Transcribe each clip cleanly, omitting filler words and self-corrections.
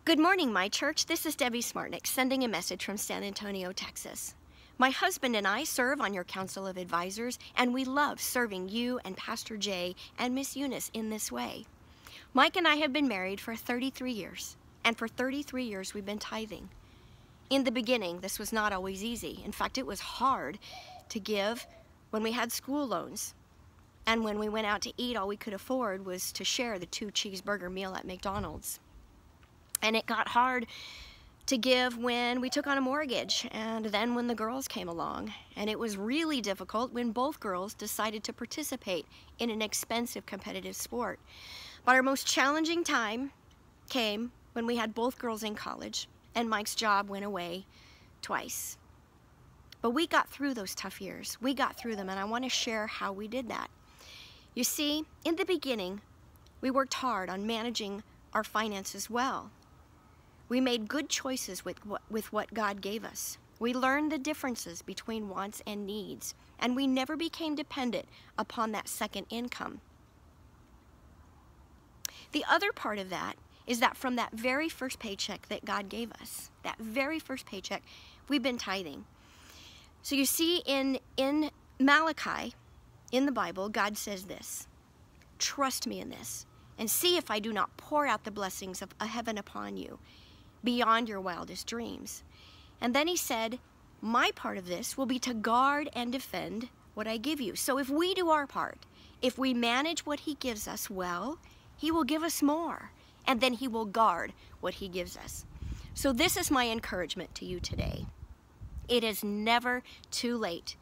Good morning, my church. This is Debbie Smartnick sending a message from San Antonio, Texas. My husband and I serve on your Council of Advisors, and we love serving you and Pastor Jay and Miss Eunice in this way. Mike and I have been married for 33 years, and for 33 years we've been tithing. In the beginning, this was not always easy. In fact, it was hard to give when we had school loans. And when we went out to eat, all we could afford was to share the 2-cheeseburger meal at McDonald's. And it got hard to give when we took on a mortgage, and then when the girls came along. And it was really difficult when both girls decided to participate in an expensive competitive sport. But our most challenging time came when we had both girls in college and Mike's job went away twice. But we got through those tough years. We got through them, and I want to share how we did that. You see, in the beginning, we worked hard on managing our finances well. We made good choices with what God gave us. We learned the differences between wants and needs, and we never became dependent upon that second income. The other part of that is that from that very first paycheck that God gave us, that very first paycheck, we've been tithing. So you see in Malachi, in the Bible, God says this: "Trust me in this, and see if I do not pour out the blessings of heaven upon you, beyond your wildest dreams." And then he said, my part of this will be to guard and defend what I give you. So if we do our part, if we manage what he gives us well, he will give us more, and then he will guard what he gives us. So this is my encouragement to you today. It is never too late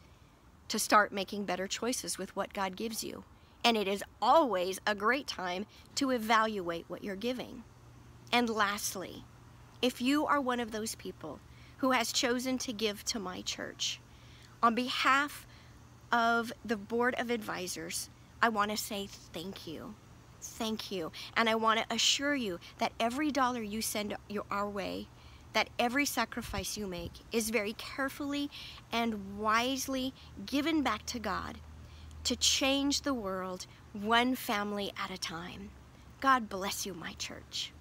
to start making better choices with what God gives you. And it is always a great time to evaluate what you're giving. And lastly, if you are one of those people who has chosen to give to my church, on behalf of the Board of Advisors, I want to say thank you. Thank you. And I want to assure you that every dollar you send our way, that every sacrifice you make is very carefully and wisely given back to God to change the world one family at a time. God bless you, my church.